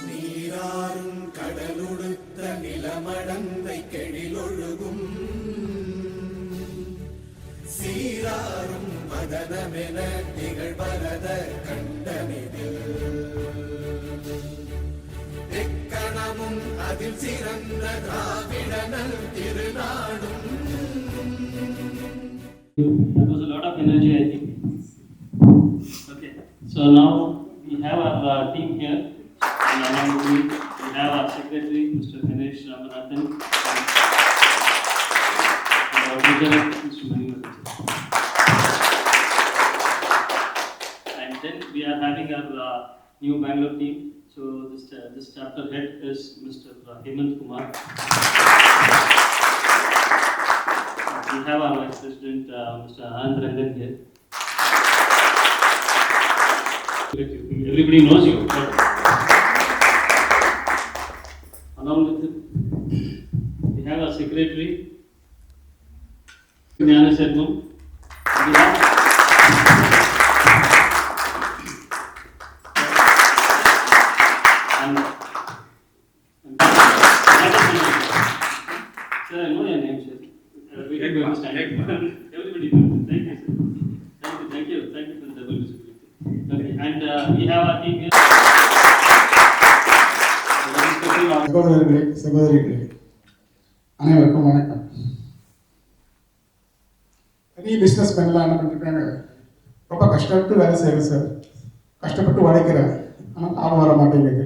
நீராறும் கடலுடுத்த நிலமடந்தை கெழிலொழுகும் சீராறும் மதனமென திகழ்வரத கண்டனிதில் எக்கணமும் அதில் சிறந்த திராவிடனல் திருநாடும். There was a lot of energy, I think. Okay, so now we have our team here, and along with me we have our secretary, Mr. Ganesh Ramanathan, and our treasurer, Mr. Manivaran. And then we are having our new Bangalore team. So this chapter head is Mr. Hemant Kumar. We have our Vice President, Mr. Anand Rangan here. Everybody knows you. But along with it, we have our Secretary, Jnana Sarvam. Sir, I know your name, sir. Everybody knows. Thank you, sir. Thank you for the double visibility. Okay, and we have our team here. சகோதரர்களே சகோதரிகளே அனைவருக்கும் வணக்கம். பெரிய business மேன்லாம் என்ன பண்ணிருக்காங்க, ரொம்ப கஷ்டப்பட்டு வேலை செய்கிறேன் சார், கஷ்டப்பட்டு உழைக்கிறேன், ஆனால் லாபம் வர மாட்டேங்குது,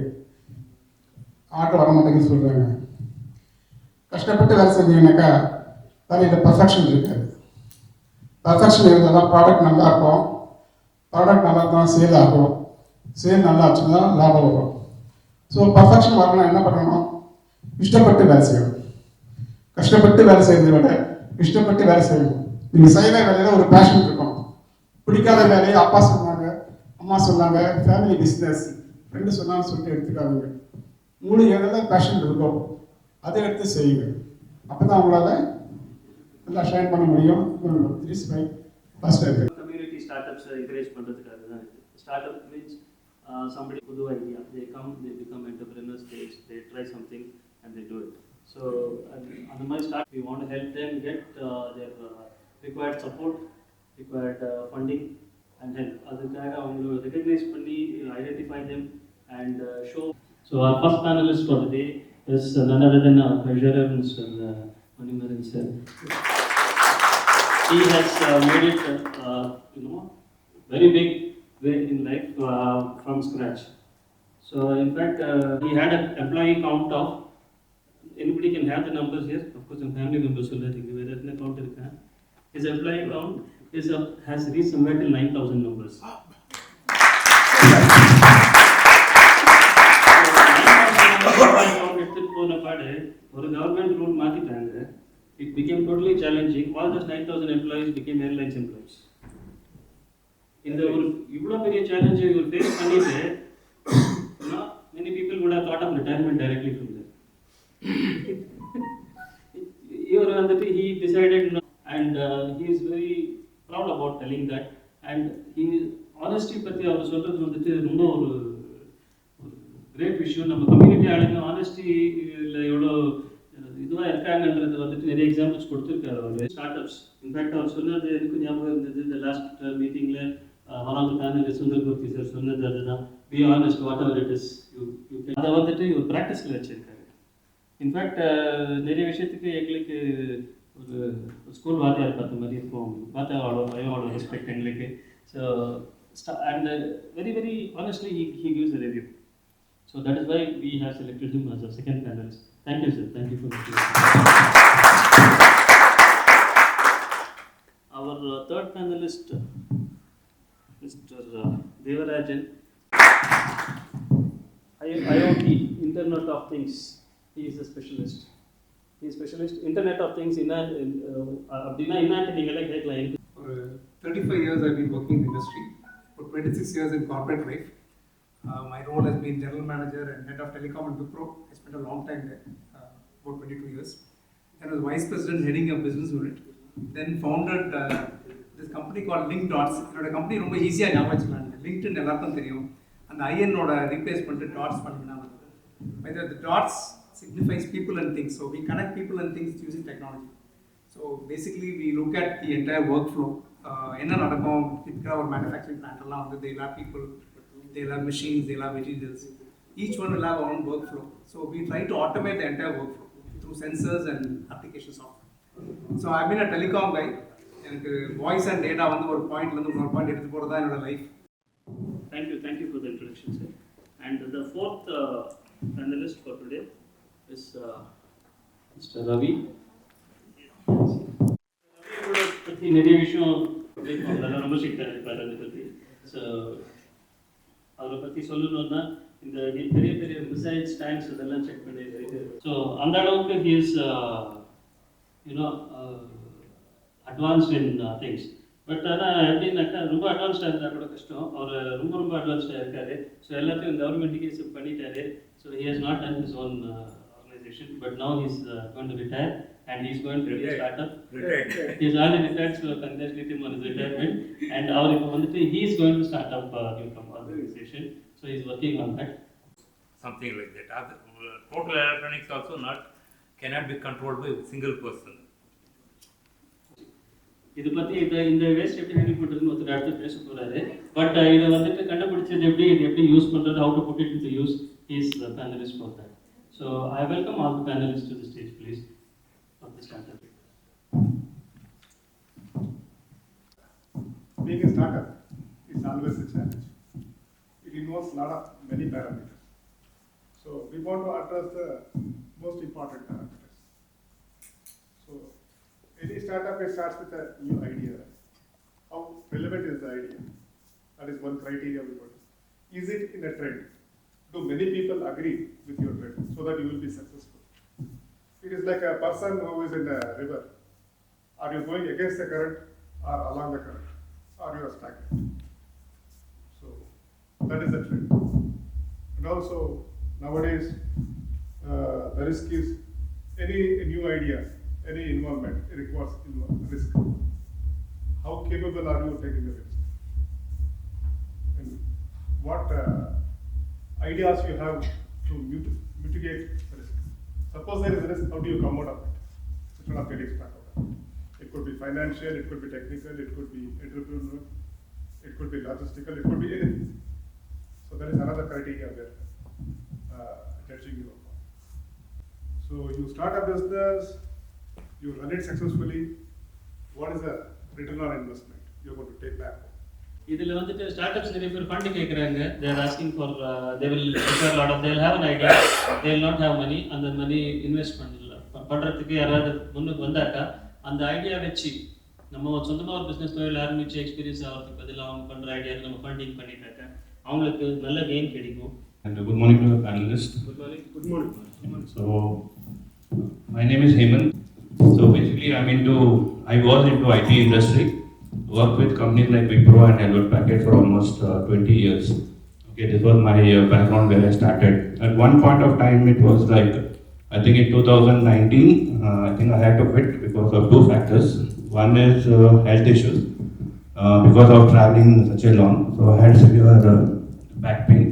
ஆட்டோ வர மாட்டேங்குதுன்னு சொல்கிறாங்க. கஷ்டப்பட்டு வேலை செஞ்சீங்கன்னாக்கா வேலையில் பர்ஃபெக்ஷன் இருக்காது. பர்ஃபெக்ஷன் இருந்தால் தான் ப்ராடக்ட் நல்லா இருக்கும், ப்ராடக்ட் நல்லா இருந்தால் சேல் ஆகும், சேல் நல்லா ஆச்சுன்னா லாபம் வரும். ஸோ பர்ஃபெக்ஷன் வரணும்னா என்ன பண்ணணும், இஷ்டப்பட்டு வேலை செய்யணும். கஷ்டப்பட்டு வேலை செய்யறதை விட இஷ்டப்பட்டு வேலை செய்யணும். நீங்கள் செய்கிற வேலையில் ஒரு பேஷன் இருக்கணும். பிடிக்காத வேலையை அப்பா சொன்னாங்க, அம்மா சொன்னாங்க, ஃபேமிலி பிஸ்னஸ், ஃப்ரெண்டு சொன்னான்னு சொல்லிட்டு எடுத்துக்காதீங்க. 3 ஏரியாவில் பேஷன் இருக்கும், அதை எடுத்து செய்யுங்க. அப்போ தான் உங்களால் நல்லா ஷைன் பண்ண முடியும். Community startups encourage பண்றதுக்காக தான் இது. Startup means somebody புது idea, they come, they become entrepreneurs, they try something and they do it. So அந்த மாதிரி start, we want to help them get their required support, required funding and help. அதுக்காக அவங்களை recognize பண்ணி identify them and show. So our first panelist for the day is none other than our treasurer, Mr. Manivaran sir. He has made it, very big way in life from scratch. So in fact, he had an employee count of, anybody can have the numbers here, of course, and family members will let you whether the count is. His employee count has reached somewhere till 9,000 numbers. ஒரு government rule மாத்திட்டாங்க. It became totally challenging. All those 9,000 employees became airlines employees. இந்த ஒரு இவ்வளோ பெரிய challenge இவர் face பண்ணிட்டு, many people would have thought of retirement directly from there. இவர் வந்துட்டு he decided, and he is very proud about telling that. And he honesty பற்றி அவர் சொல்றது வந்துட்டு ரொம்ப ஒரு கிரேட் விஷயம். நம்ம கம்யூனிட்டி ஆளுங்க ஆனஸ்டியில் எவ்வளோ இதுவாக இருக்காங்கன்றது வந்துட்டு நிறைய எக்ஸாம்பிள்ஸ் கொடுத்துருக்காரு அவர். ஸ்டார்ட்அப்ஸ் இன்ஃபேக்ட் அவர் சொன்னது எனக்கு ஞாபகம் இருந்தது, இந்த லாஸ்ட் மீட்டிங்கில் வராங்க பேனல் சுந்தர்மூர்த்தி சார் சொன்னது அதுதான், be honest what ever it is you can. அதை வந்துட்டு ஒரு ப்ராக்டிஸில் வச்சுருக்காரு. இன்ஃபேக்ட் நிறைய விஷயத்துக்கு எங்களுக்கு ஒரு ஸ்கூல் வாத்தியார் பார்த்த மாதிரி இருக்கும், பார்த்தா அவ்வளோ ரெஸ்பெக்ட் எங்களுக்கு. So and very very honestly he gives a review. So that is why we have selected him as a second panelist. Thank you, sir. Thank you for this. Our third panelist, Mr. Devarajan, IoT, Internet of Things. He is a specialist. He is specialist Internet of Things. அப்படின்னா என்னன்னு நீங்களே கேட்கலாம். For 35 years I've been working in the industry. For 26 years in corporate life. My role has been general manager and head of telecom at Wipro. I spent a long time there, about 22 years. I was vice president heading a business unit. then founded this company called Link Dots. என்னோட company ரொம்ப ஈஸியாக ஞாபகம் வச்சுக்கலாம். LinkedIn எல்லாருக்கும் தெரியும். அந்த ஐஎன்னோட replace பண்ணிட்டு dots பண்ணிங்கன்னா the dots signifies people and things. So we connect people and things using technology. So basically we look at the entire workflow. என்ன நடக்கும் typical ஒரு manufacturing plant எல்லாம் வந்து they'll have people, they'll have machines, they'll have materials. Each one will have our own workflow. So we try to automate the entire workflow through sensors and application software. So I've been a telecom guy. எனக்கு voice and data வந்து ஒரு பாயிண்ட்லேருந்து இன்னொரு point எடுத்து போகிறது தான் என்னோட life. Thank you for the introduction, sir. And the fourth panelist for today is Mr. Ravi. Ravi பற்றி நிறைய விஷயம் அதெல்லாம் ரொம்ப ஸ்ட்ரிக்டாக இருப்பார். அதை பற்றி ஸோ அவரை பற்றி சொல்லணும்னா இந்த பெரிய பெரிய மிசைல்ஸ் டேங்க்ஸ் இதெல்லாம் செக் பண்ணிட்டு ஸோ அந்த அளவுக்கு he is you know advanced in things. But ஆனால் எப்படின்னாக்கா ரொம்ப அட்வான்ஸ்டாக இருந்தால் கூட கஷ்டம். அவர் ரொம்ப அட்வான்ஸ்டாக இருக்காரு. ஸோ எல்லாத்தையும் கவர்மெண்ட்டுக்கே பண்ணிட்டாரு. So he has not done his own organisation but now he is going to retire and he is going to be a startup. He is already retired, so congratulate him on his retirement. And our he is going to start up a new organization. So he is working on that. Something like that. Total electronics also cannot be controlled by a single person. இது பற்றி இந்த waste எப்படி handle பண்ணுறதுன்னு ஒருத்தர் அடுத்து பேச போகிறாரு. But இதை வந்துட்டு கண்டுபிடிச்சது எப்படி இது எப்படி யூஸ் பண்ணுறது, how to put it in to use is the panelist for that. So I welcome all the panelist to the stage please for the startup. Being a startup is always a challenge. It involves many parameters. So we want to address the most important parameters. So any startup starts with a new idea. How relevant is the idea? That is one criteria we want. Is it in a trend? Do many people agree with your trend so that you will be successful? It is like a person who is in a river. Are you going against the current or along the current? Or you are stagnant? So that is the trend. And also nowadays the risk is any new idea, any involvement, it requires risk. How capable are you taking the risk? And what ideas you have to mitigate the risk? Suppose there is a risk, how do you come out of it? Instead of getting stuck out of it. It could be financial, it could be technical, it could be entrepreneurial, it could be logistical, it could be anything. So there is another criteria there. Judging you upon. So you start a business, you run it successfully. What is the return on investment you're going to take back? இதில் வந்துட்டு startups நிறைய பேர் fund கேட்குறாங்க. They're asking for they will require lot of they'll have an idea, they will not have money. அந்த money invest பண்ணுறதுக்கு யாராவது முன்னுக்கு வந்தாக்கா அந்த ஐடியா வச்சு நம்ம சொந்தமாக ஒரு பிஸ்னஸ் தொழில் ஆரம்பித்து எக்ஸ்பீரியன்ஸ் ஆகிறதுக்கு பதிலாக அவங்க பண்ணுற ஐடியாவுக்கு நம்ம ஃபண்டிங் பண்ணிட்டாக்கா அவங்களுக்கு நல்ல கெயின் கிடைக்கும். And good morning to the panelists. Good morning. So, my name is Hemant. So basically, I was into IT industry, worked with companies like Wipro and Hewlett Packard for almost 20 years. Okay, this was my background where I started. At one point of time, it was like, I think in 2019, I think I had to quit because of two factors. One is health issues because of traveling such a long. So I had severe back pain.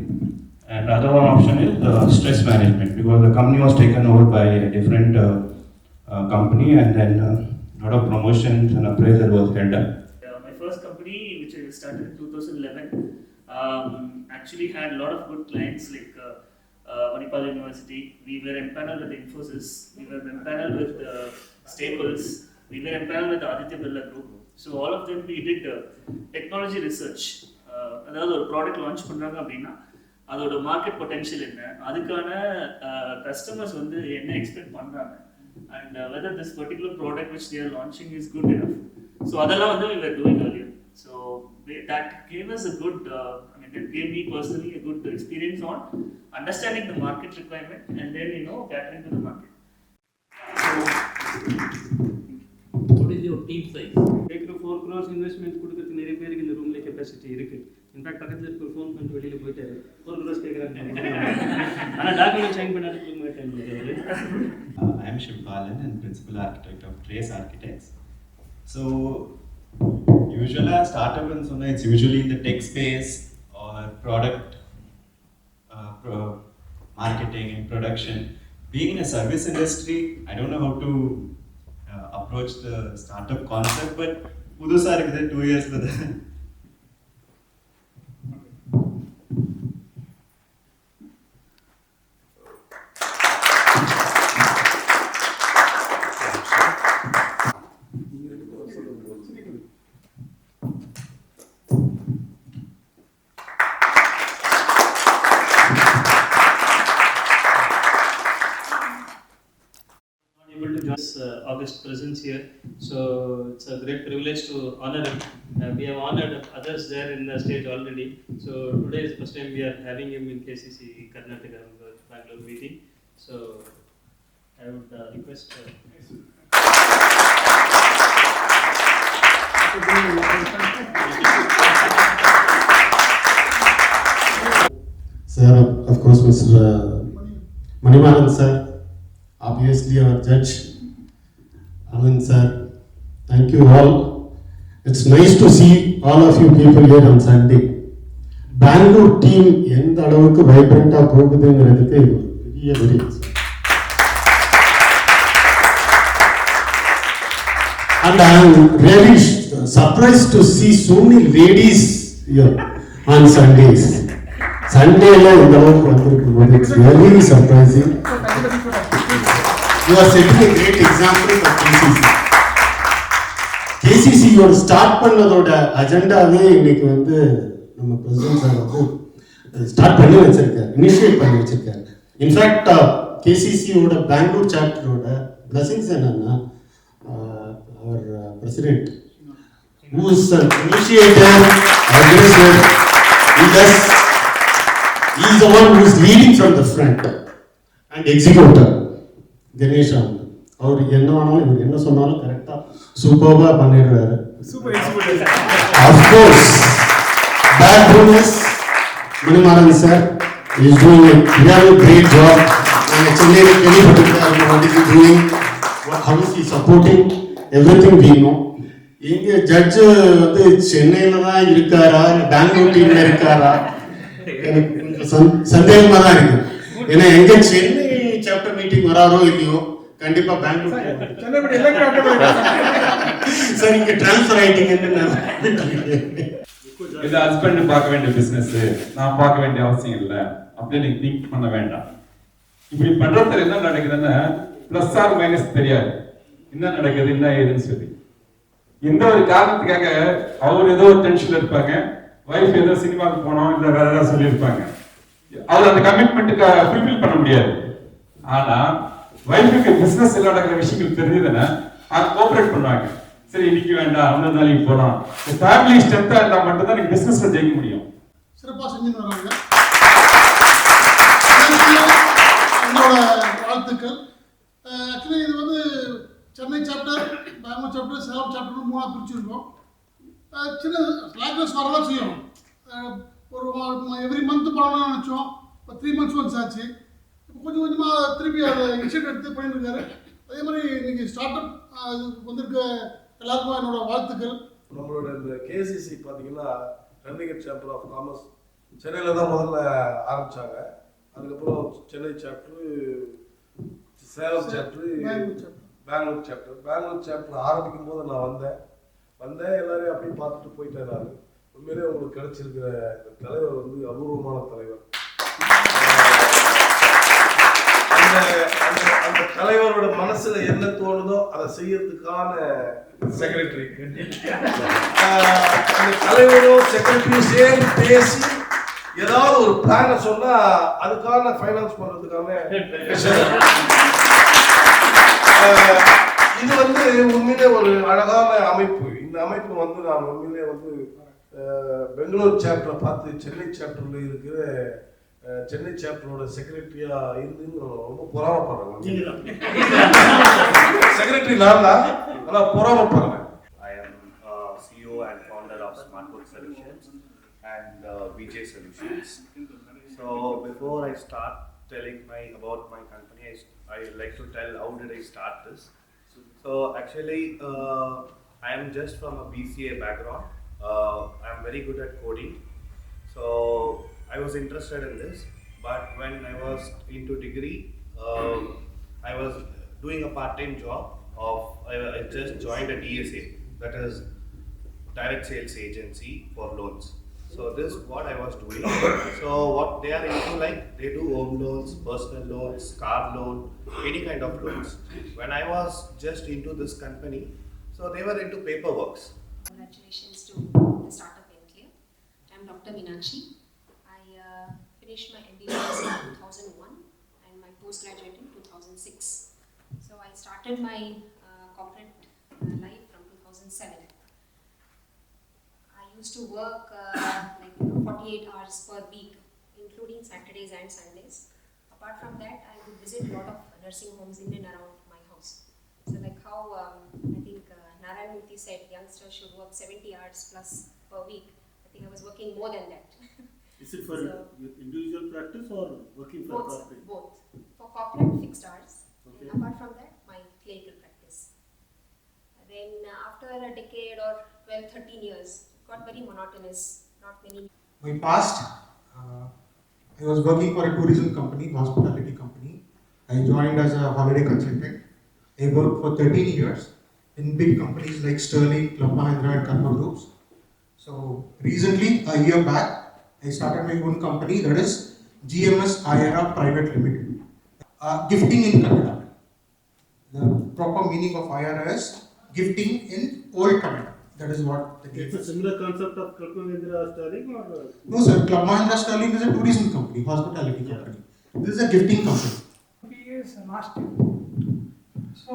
And the other one option is stress management because the company was taken over by a different company and then a lot of promotions and appraisal was held up. My first company, which I started in 2011, actually had a lot of good clients like Manipal University. We were empaneled with Infosys. We were empaneled with Staples. We were empaneled with Aditya Birla Group. So all of them we did technology research. அதாவது ஒரு product launch பண்ணுறாங்க அப்படின்னா அதோட market potential என்ன, அதுக்கான customers வந்து என்ன expect பண்ணுறாங்க, and whether this particular product which they're launching is good enough. So அதெல்லாம் வந்து we were doing earlier. So that gave us a good, that gave me personally a good experience on understanding the market requirement and then catering to the market. What is your team size? கேட்குற 4 crores investment கொடுக்கறதுக்கு நிறைய பேருக்கு இந்த ரூம்ல capacity இருக்கு. In fact பக்கத்துல இருக்க ஒரு ஃபோன் பண்ணிட்டு வெளியில போயிட்டாரு. 4 crores கேட்குறாங்க. ஆனால் டாக்குமெண்ட் சைன் பண்ணாதுக்கு மாட்டேன். I am Shivapalan and Principal Architect of Trace Architects. So usually startup and so it's usually in the tech space or product marketing and production. Being in a service industry, I don't know how to approach the startup concept, but புதுசா இருக்குது 2 yearsல able to join this August presence here. So it's a great privilege to honor him. We have honored others there in the stage already. So today is the first time we are having him in KCC Karnataka Bangalore meeting. So I would request. Sir, of course, Mr. Manimaran sir, obviously our judge, Anand sir, thank you all. It's nice to see all of you people here on Sunday. Bangalore team எந்த அளவுக்கு வைப்ரண்டா போகுதுங்கிறதுக்கு இது பெரிய evidence. And I am really surprised to see so many ladies here on Sundays. Sundayல இந்த அளவுக்கு வந்திருக்கும் போது it's very surprising. You are setting a great example for KCC. KCC யோட start பண்ணதோட அஜெண்டாவே இன்னைக்கு வந்து நம்ம பிரசிடென்ட் சார் வந்து ஸ்டார்ட் பண்ணி வச்சிருக்காரு, இனிஷியேட் பண்ணி வச்சிருக்காரு. இன்ஃபேக்ட் கேசிசியோட பெங்களூர் சாப்டரோட பிளஸிங்ஸ் என்னன்னா அவர் president who is an initiator, aggressor, he is the one who is leading from the front and executor. Ganesh அவர் என்ன வேணாலும் இவர் என்ன சொன்னாலும் கரெக்டா சூப்பர்பா பண்ணிடுறாரு. Super executive. Of course, bad bonus, Manimaran sir is doing a really great job. Chennai கேள்விப்பட்டிருக்காரு what is he doing, how is he supporting everything we know. இங்க ஜட்ஜ் வந்து சென்னையில தான் இருக்காரா பெங்களூர் டீம்ல இருக்காரா எனக்கு சந்தேகமா தான் இருக்கு. ஏன்னா எங்க சென்னை சாப்டர் மீட்டிங் வராரோ இல்லையோ கண்டிப்பா பெங்களூர் சார் இங்க டிரான்ஸ்ஃபர் ஆயிட்டீங்கன்னு இது ஹஸ்பண்ட் பார்க்க வேண்டிய பிசினஸ், நான் பார்க்க வேண்டிய அவசியம் இல்லை அப்படின்னு நீங்க திங்க் பண்ண வேண்டாம். இப்படி பண்றதுல என்ன நடக்குதுன்னா பிளஸ் ஆர் மைனஸ் தெரியாது என்ன நடக்குது என்ன ஏதுன்னு சொல்லி. இந்த ஒரு காரணத்துக்காக அவர் ஏதோ ஒரு டென்ஷன்ல இருப்பாங்க, வைஃப் ஏதோ சினிமாவுக்கு போனோம் இல்ல வேற ஏதாவது சொல்லியிருப்பாங்க, அவர் அந்த கமிட்மெண்ட்டுக்கு ஃபுல்ஃபில் பண்ண முடியாது. ஆனா வைஃபுக்கு பிசினஸ் எல்லாம் நடக்கிற விஷயங்கள் தெரிஞ்சதுன்னா அது கோஆபரேட் பண்ணுவாங்க. சரி இன்னைக்கு வேண்டாம் அந்த நாளைக்கு போனோம். ஃபேமிலி ஸ்ட்ரென்த்தா இருந்தா மட்டும் தான் நீங்க பிசினஸ்ல ஜெயிக்க முடியும். சிறப்பா செஞ்சுன்னு வராங்க. என்னோட வாழ்த்துக்கள். ஆக்சுவலி இது வந்து Chennai chapter, Bangalore chapter, Salem chapter 3 பிரிச்சிருக்கோம். சின்ன ஸ்லாக்னஸ் வரதான் செய்யும். ஒரு எவ்ரி மந்த் பண்ணணும்னு நினச்சோம். இப்போ 3 months ஒன்ஸ் ஆச்சு. இப்போ கொஞ்சம் கொஞ்சமாக திருப்பி அதை இனிஷியேட் எடுத்து பண்ணிட்டு இருக்காரு. அதே மாதிரி இன்னைக்கு ஸ்டார்ட் அப் வந்திருக்க எல்லாருக்கும் என்னோட வாழ்த்துக்கள். நம்மளோட இந்த கேசிசி பார்த்தீங்கன்னா சண்டிகர் சாப்டர் ஆஃப் காமர்ஸ் சென்னையில் தான் முதல்ல ஆரம்பித்தாங்க. அதுக்கப்புறம் Chennai chapter, Salem chapter, Bangalore chapter ஆரம்பிக்கும் போது நான் வந்தேன் எல்லாரையும் அப்படியே பார்த்துட்டு போயிட்டேன். நான் உண்மையிலே உங்களுக்கு கிடைச்சிருக்கிற இந்த தலைவர் வந்து அபூர்வமான தலைவர். அந்த தலைவரோட மனசுல என்ன தோணுதோ அதை செய்யறதுக்கான செக்ரட்டரி. அந்த தலைவரும் செக்ரட்டரியும் சேர்ந்து பேசி ஏதாவது ஒரு பிளான சொன்னா அதுக்கான ஃபைனான்ஸ் பண்றதுக்கான இது வந்து உண்மையிலே ஒரு அழகான அமைப்பு. இந்த அமைப்பு வந்து நான் உண்மையிலே வந்து பெங்களூர் சாப்டரை பார்த்து சென்னை சாப்டர்ல இருக்கிற சென்னை சாப்டரோட செக்ரட்டரியா இருந்து ரொம்ப பொறாமப்படுறேன். செக்ரட்டரி நான் தான், ஆனால் பொறாமப்படுறேன். I am CEO and founder of SmartWork Solutions and VJ Solutions. So before I start telling about my company, I would like to tell how did I start this. So actually I am just from a BCA background. I am very good at coding. So I was interested in this, but when I was into degree, I was doing a part-time job I just joined a DSA, that is direct sales agency for loans. So this is what I was doing. So what they are into, like they do home loans, personal loans, car loan, any kind of loans. When I was just into this company, so they were into paperworks. Congratulations to the startup Enclave. I'm Dr. Meenakshi. I finished my MBBS in 2001 and my postgraduate in 2006. So I started my corporate life from 2007. I used to work 48 hours per week, including Saturdays and Sundays. Apart from that, I would visit a lot of nursing homes in and around my house. So like how I think Narayan Murthy said, youngsters should work 70 hours plus per week. I think I was working more than that. Is it for individual practice or working for corporate? Both. For corporate, fixed hours. Okay. And apart from that, my clinical practice. Then after a decade or 12, 13 years, it got very monotonous. Not many. My past, I was working for a tourism company, hospitality company. I joined as a holiday consultant. I worked for 13 years in big companies like Sterling, Club Mahindra and Karma Groups. So recently, a year back, I started my own company, that is GMS IRA Private Limited. Gifting in Kannada. The proper meaning of IRA is gifting in Old Kannada. That is what the name is. It's a similar concept of Club Mahindra Sterling or? No sir, Club Mahindra Sterling is a tourism company, hospitality company. This is a gifting company. Years last year. So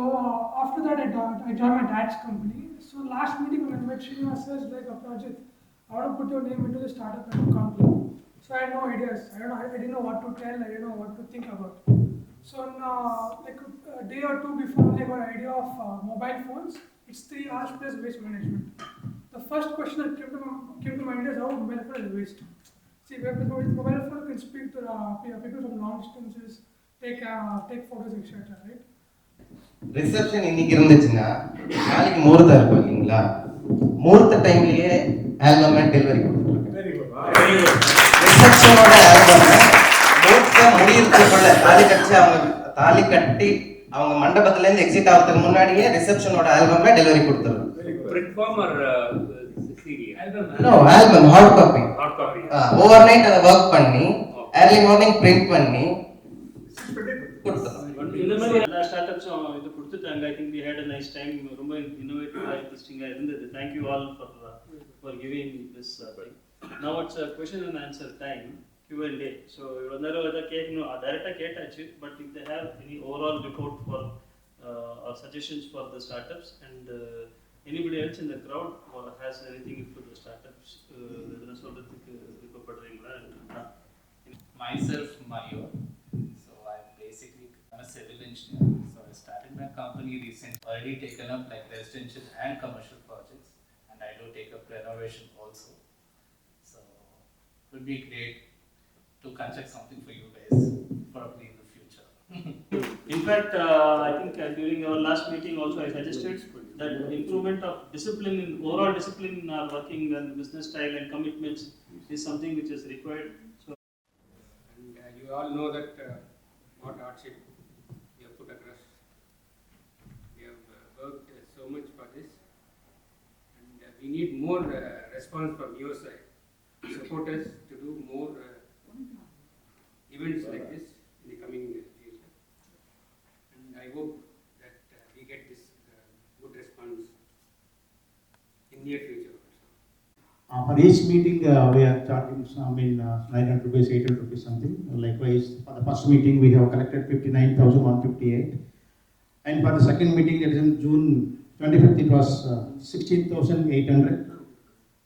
after that I joined my dad's company. So last meeting when I met Srinivas says like a project, I want to put your name into the startup company. So I had no ideas. I didn't know what to tell. I didn't know what to think about. So like a day or two before I got an idea of mobile phones. It's 3 hours plus waste management. The first question that came to mind is how mobile phone is waste. See, with mobile phone you can speak to people from long distances, take photos, etc. Right? Reception இன்னைக்கு இருந்துச்சுன்னா நாளைக்கு முகூர்த்தம் இருக்கும் இல்லைங்களா? முகூர்த்த டைம்லயே album delivery கொடுத்துருக்கேன். ரிசப்ஷனோட album முகூர்த்தம் முடியறதுக்குள்ள தாலி கட்டி அவங்க மண்டபத்துல இருந்து எக்ஸிட் ஆகிறதுக்கு முன்னாடியே ரிசப்ஷனோட ஆல்பம் டெலிவரி கொடுத்துருக்கேன். Print form or CD? No, album, hard copy. Overnight அதை ஒர்க் பண்ணி early morning print பண்ணி கொடுத்துருக்கோம். இந்த மாதிரி எல்லா ஸ்டார்ட்அப்ஸும் இது கொடுத்துட்டாங்க. I think we had a nice time. ரொம்ப இன்னோவேட்டிவா இன்ட்ரெஸ்டிங்கா இருந்தது. Thank you all for giving this thing. Now it's a question and answer time, Q&A. So இவ்வளவு நேரம் அதை கேட்கணும், டைரக்டா கேட்டாச்சு. But if they have any overall report for or suggestions for the startups and anybody else in the crowd has anything for the startups, எதுனா சொல்றதுக்கு விருப்பப்படுறீங்களா? Myself, Mayo. So I'm basically a civil engineer. So I started my company recently. Already taken up like residential and commercial projects, and I do take up renovation also. So it would be great to construct something for you guys, probably in the future. In fact, I think during our last meeting also I suggested that improvement of discipline, overall discipline in our working and business style and commitments is something which is required. So, and you all know that what hardship we have put across. We have worked so much for this, and we need more response from your side. Support us to do more events like this in the coming future. And I hope that we get this good response in near future also. For each meeting, we are charging 900 rupees, 800 rupees something. Likewise, for the first meeting, we have collected 59,158. And for the second meeting, that is in June 25th, it was 16,800.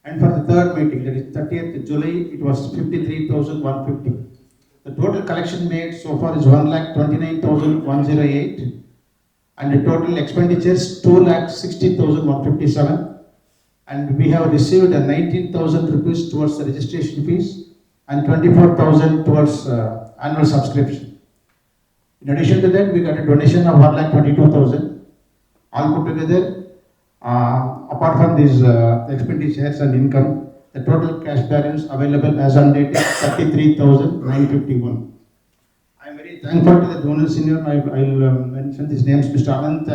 And for the third meeting, that is 30th July, it was 53,150. The total collection made so far is 1,29,108. And the total expenditures 2,60,157. And we have received 19,000 rupees towards the registration fees and 24,000 towards annual subscription. In addition to that, we got a donation of 1,22,000. All put together, apart from these expenditures and income, the total cash balance available as on date is 33,951. I am very thankful to the donors in here. I will mention these names: Mr. Anant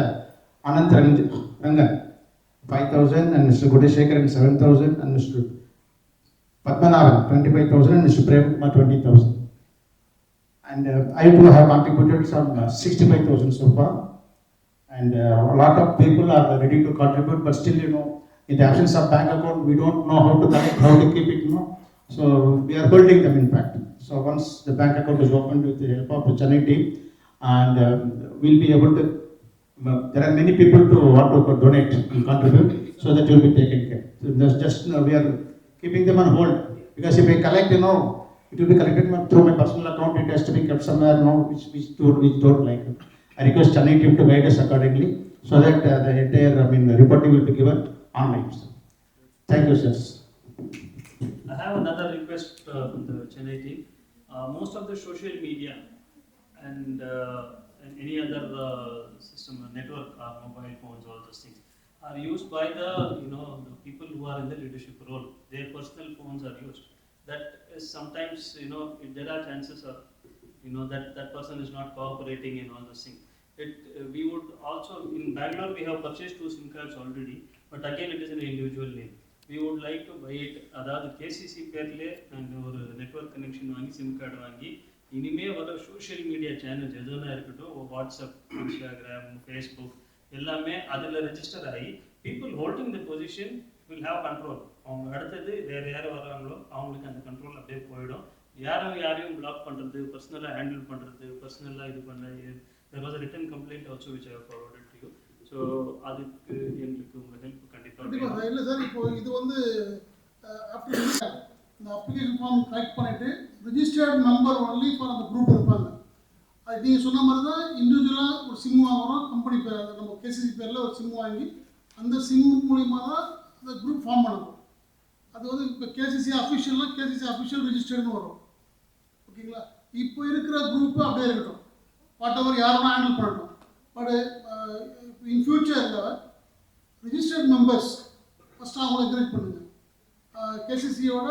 Rangan, 5,000, and Mr. Godeshekharan, 7,000, and Mr. Padmanabhan, 25,000, and Mr. Premkumar, 20,000. And I too have contributed some 65,000 so far. And a lot of people are ready to contribute, but still, in the absence of bank account, we don't know how to collect, how to keep it, So we are holding them, in fact. So once the bank account is opened with the help of the Chennai team, and we'll be able to, there are many people who want to donate and contribute, so that will be taken care. So that's just, we are keeping them on hold, because if we collect, it will be collected through my personal account. It has to be kept somewhere, which don't like it. I request Chennai team to guide us accordingly, so that the entire, reporting will be given online. Thank you, sir. I have another request from the Chennai team. Most of the social media and any other system, network, mobile phones, all those things are used by the the people who are in the leadership role. Their personal phones are used. That is sometimes if there are chances of that person is not cooperating in all those things. We would also, in Bangalore we have purchased 2 SIM cards already, but again it is an individual name. We would like to buy it, அதாவது KCC பேர்ல நாங்கள் ஒரு network connection வாங்கி sim card வாங்கி இனிமே வர social media channels எதுனா இருக்கட்டும், வாட்ஸ்அப், இன்ஸ்டாகிராம், ஃபேஸ்புக் எல்லாமே அதில் ரெஜிஸ்டர் ஆகி people holding the position will have control. அவங்க அடுத்தது வேறு யார் வர்றாங்களோ அவங்களுக்கு அந்த கண்ட்ரோல் அப்படியே போயிடும். யாரையும் பிளாக் பண்ணுறது, பர்சனலாக ஹேண்டில் பண்ணுறது, பர்சனலாக இது பண்ண, there was a written complaint also which I have forwarded to you. So அதுக்கு எங்களுக்கு உங்கள் ஹெல்ப் கண்டிப்பாக இல்லை சார். இப்போ இது வந்து இந்த அப்ளிகேஷன் ஃபார்ம் கலெக்ட் பண்ணிவிட்டு ரிஜிஸ்டர்ட் மெம்பர் ஒன்லி ஃபார் அந்த குரூப் இருப்பாங்க. அது நீங்கள் சொன்ன மாதிரி தான் இண்டிவிஜுவலாக ஒரு சிம் வாங்குகிறோம், கம்பெனி பேர் நம்ம கேசிசி பேரில் ஒரு சிம் வாங்கி அந்த சிம் மூலிமா தான் அந்த குரூப் ஃபார்ம் பண்ணணும். அது வந்து இப்போ கேசிசி அஃபிஷியல்னால் கேசிசி அஃபிஷியல் ரிஜிஸ்டர்டுன்னு வரும். ஓகேங்களா? இப்போ இருக்கிற குரூப்பு அப்படியே இருக்கட்டும், வாட் எவர் யாரும் ஹேண்டில் பண்ணட்டும். பட் இன் ஃபியூச்சரில் ரிஜிஸ்டர்ட் மெம்பர்ஸ் ஃபஸ்ட்டு அவங்கள என்கரேஜ் பண்ணுங்கள். கேசிசியோட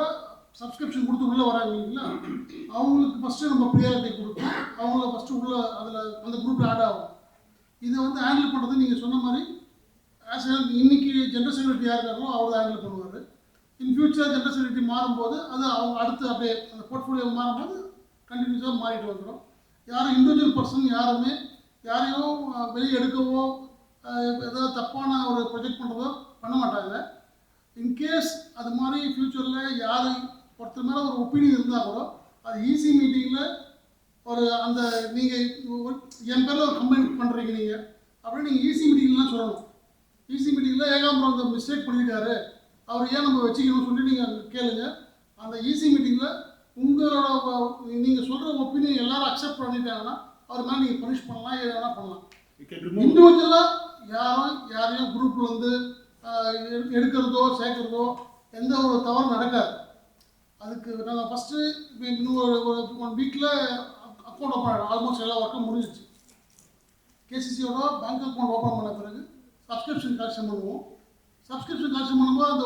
சப்ஸ்கிரிப்ஷன் கொடுத்து உள்ளே வராங்க இல்லைங்களா, அவங்களுக்கு ஃபஸ்ட்டு நம்ம ப்ரியாரிட்டி கொடுத்து அவங்கள ஃபஸ்ட்டு உள்ளே அதில் அந்த குரூப்பில் ஆட் ஆகும். இதை வந்து ஹேண்டில் பண்ணுறது நீங்கள் சொன்ன மாதிரி இன்னைக்கு ஜென்ரல் செக்ரட்டரி யார் இருக்காங்களோ அவர் தான் ஹேண்டில் பண்ணுவார். இன் ஃபியூச்சர் ஜென்ரல் செக்ரட்டரி மாறும்போது அது அவங்க அடுத்து அப்படியே அந்த போர்ட்ஃபோலியோ மாறும்போது கண்டினியூஸாக மாறிட்டு வந்துடும். யாரும் இண்டிவிஜுவல் பர்சன் யாருமே யாரையும் வெளியே எடுக்கவோ ஏதாவது தப்பான ஒரு ப்ரொஜெக்ட் பண்ணுறதோ பண்ண மாட்டாங்க. இன்கேஸ் அது மாதிரி ஃப்யூச்சரில் யார் ஒருத்தர் மேலே ஒரு ஒப்பீனியன் இருந்தால் கூட அது ஈஸி மீட்டிங்கில் ஒரு அந்த நீங்கள் என் பேரில் ஒரு கம்ப்ளைண்ட் பண்ணுறீங்க நீங்கள் அப்படின்னு நீங்கள் ஈஸி மீட்டிங்லாம் சொல்லணும். ஈஸி மீட்டிங்கில் ஏகாம்பரம் அந்த மிஸ்டேக் பண்ணியிருக்காரு, அவர் ஏன் நம்ம வச்சுக்கணும்னு சொல்லி நீங்கள் கேளுங்க. அந்த ஈஸி மீட்டிங்கில் உங்களோட நீங்கள் சொல்கிற ஒப்பீனியன் எல்லாரும் அக்செப்ட் பண்ணிட்டாங்கன்னா அவர் மேலே நீங்கள் பனிஷ் பண்ணலாம், எது வேணால் பண்ணலாம். இண்டிவிஜுவலாக யாரையும் குரூப்பில் வந்து எடுக்கிறதோ சேர்க்குறதோ எந்த ஒரு தவறும் நடக்காது. அதுக்கு நாங்கள் ஃபஸ்ட்டு இன்னும் ஒரு 1 வீக்கில் அக்கௌண்ட் ஓப்பன் ஆகிடும். ஆல்மோஸ்ட் எல்லா ஒர்க்கும் முடிஞ்சிச்சு. கேசிசியோட பேங்க் அக்கௌண்ட் ஓப்பன் பண்ண பிறகு சப்ஸ்கிரிப்ஷன் கலெக்ஷன் பண்ணுவோம். சப்ஸ்கிரிப்ஷன் கலெக்ஷன் பண்ணும்போது அந்த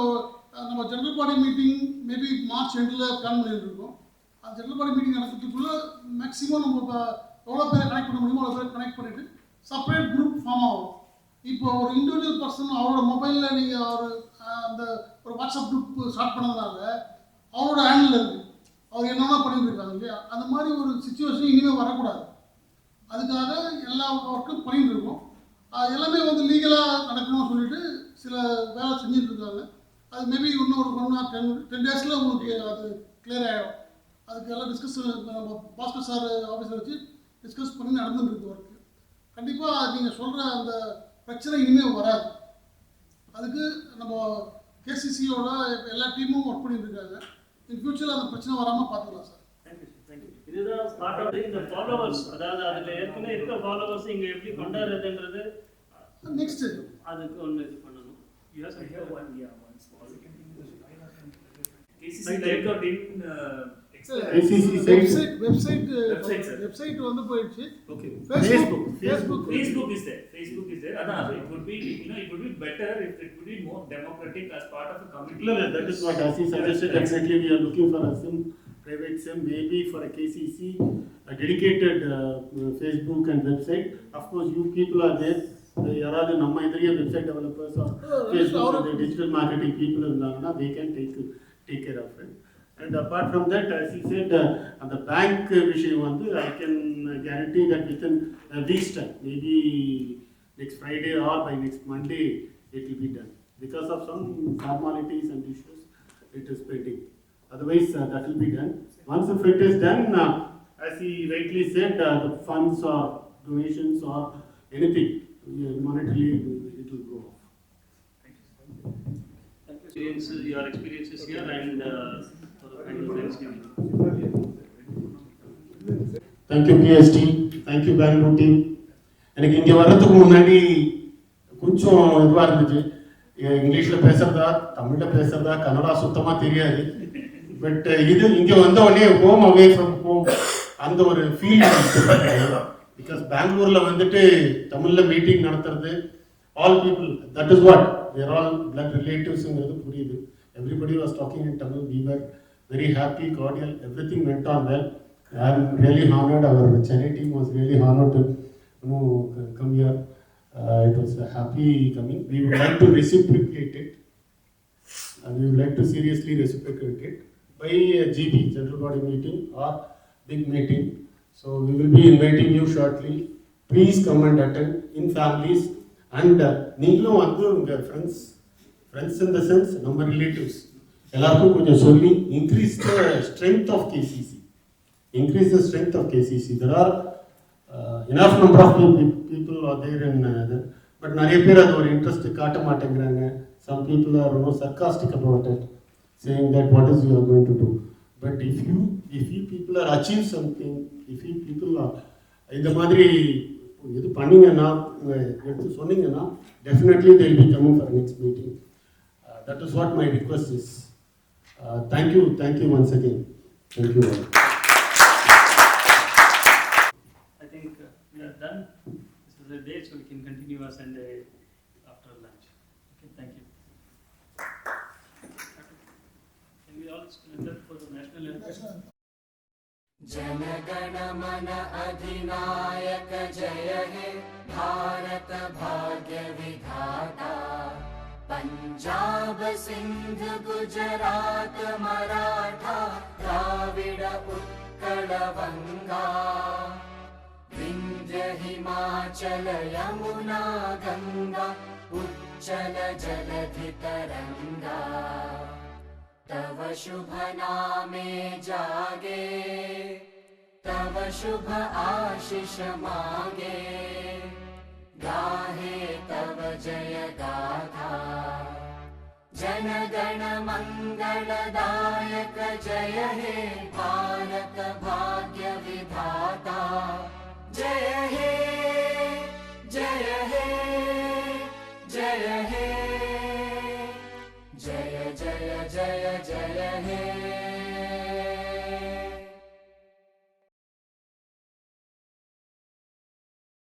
நம்ம general body meeting maybe March எண்டில் பிளான் பண்ணிட்டு இருக்கோம். அந்த ஜென்ரல் பாடி மீட்டிங் நடக்கிறதுக்குள்ளே மேக்ஸிமம் நம்ம எவ்வளோ பேரை கனெக்ட் பண்ண முடியுமோ அவ்வளோ பேர் கனெக்ட் பண்ணிவிட்டு செப்பரேட் குரூப் ஃபார்ம் ஆகும். இப்போ ஒரு இண்டிவிஜுவல் பர்சன் அவரோட மொபைலில் நீங்கள் அந்த ஒரு வாட்ஸ்அப் குரூப் ஸ்டார்ட் பண்ணதுனால அவரோட ஹேண்டில் இருக்குது, அவர் என்னென்ன பண்ணிட்டு இருக்காங்க இல்லையா, அந்த மாதிரி ஒரு சுச்சுவேஷன் இனிமேல் வரக்கூடாது. அதுக்காக எல்லா ஒர்க்கும் பண்ணிட்டு இருக்கோம். அது எல்லாமே வந்து லீகலாக நடக்கணும்னு சொல்லிட்டு சில வேலை செஞ்சுட்டு இருக்காங்க. அது மேபி இன்னும் ஒரு 1 or 10 டேஸில் உங்களுக்கு அது கிளியர் ஆகிடும். அதுக்கு எல்லாம் டிஸ்கஸ் நம்ம பாஸ்கர் சார் ஆஃபீஸில் வச்சு டிஸ்கஸ் பண்ணி நடந்துட்டு இருக்கு ஒர்க்கு. கண்டிப்பாக நீங்கள் சொல்கிற அந்த பிரச்சனை இனிமேல் வராது. அதுக்கு நம்ம கேசிசியோட எல்லா டீமும் ஒர்க் பண்ணிட்டு இருக்காங்க. இன் ஃபியூச்சரில் அந்த பிரச்சனை வராமல் பார்த்துக்கலாம் சார். இதுதான் ஸ்டார்ட் ஆகுது. இந்த ஃபாலோவர்ஸ், அதாவது அதில் ஏற்கனவே இருக்க ஃபாலோவர்ஸ் இங்கே எப்படி கொண்டாடுறதுன்றது நெக்ஸ்ட் அதுக்கு ஒன்று இது பண்ணணும். Yes, I have one small. KCC like didn't ICC said website வந்து போயிடுச்சு. okay Facebook is there. It would be, it would be better if it would be more democratic as part of a community. No, that is what as he suggested. Definitely we are looking for a SIM, private SIM, maybe for a KCC, a dedicated Facebook and website. Of course, you people are there. யாராவது நம்ம எதிரியே website developers or Facebook digital marketing people இருந்தாங்கன்னா they can take care of it. And apart from that, as he said, அந்த bank விஷயம் வந்து I can guarantee that within a week's time, maybe next Friday or by next Monday, it will be done. Because of some formalities and issues, it is pending. Otherwise, that will be done. Once if it is done, as he rightly said, the funds or donations or anything, monetarily, it will go off. Your experiences here and for the final Thanksgiving. Thank you PST, thank you Bangalore team. எனக்கு இங்கே வர்றதுக்கு முன்னாடி கொஞ்சம் இதுவாக இருந்துச்சு, இங்கிலீஷில் பேசுகிறதா தமிழில் பேசுகிறதா கன்னடா சுத்தமாக தெரியாது. பட் இது இங்கே வந்த உடனே ஹோம் அவே ஃப்ரம் ஹோம் அந்த ஒரு ஃபீல். பிகாஸ் பெங்களூரில் வந்துட்டு தமிழில் மீட்டிங் நடத்துறது all people, that is what their all blood ரிலேட்டிவ்ஸுங்கிறது புரியுது. Everybody was talking in Tamil. We were very happy, cordial, everything went on well. I am really honored. Our Chennai team was really honored to come here. It was a happy coming. We would like to reciprocate it. We would like to seriously reciprocate it by GB, General Body Meeting or big meeting. So we will be inviting you shortly. Please come and attend in families. And நீங்களும் வந்து உங்கள் friends in the sense நம்ம relatives எல்லாருக்கும் கொஞ்சம் சொல்லி increase the strength of KCC. Increase the strength of KCC. There are enough number of people are there in but நிறைய பேர் அது ஒரு இன்ட்ரெஸ்ட் காட்ட மாட்டேங்கிறாங்க. Some people are sarcastic about it, saying that what is you are going to do. But if you people are achieve something, if you people are இந்த மாதிரி இது பண்ணீங்கன்னா எடுத்து சொன்னீங்கன்னா definitely they will be coming for next meeting. That is what my request is. Thank you once again. Thank you all. We are done. This is the day, so we can continue our Sunday after lunch. Okay, thank you. Can we all stand up for the national anthem? जनगण मन अधिनायक जय हे भारत भाग्य विधाता पंजाब सिंध गुजरात मराठा द्राविड उत्कल बंगा विंध्य हिमाचल यमुना गंगा उच्चल जलधि तरंगा तव शुभ नामे जागे तव शुभ आशीष मांगे गाहे तव जय गाथा जन गण मंगलदायक जय हे भारत भाग्य विधाता जय हे जय हे जय हे जय जय जय जय हे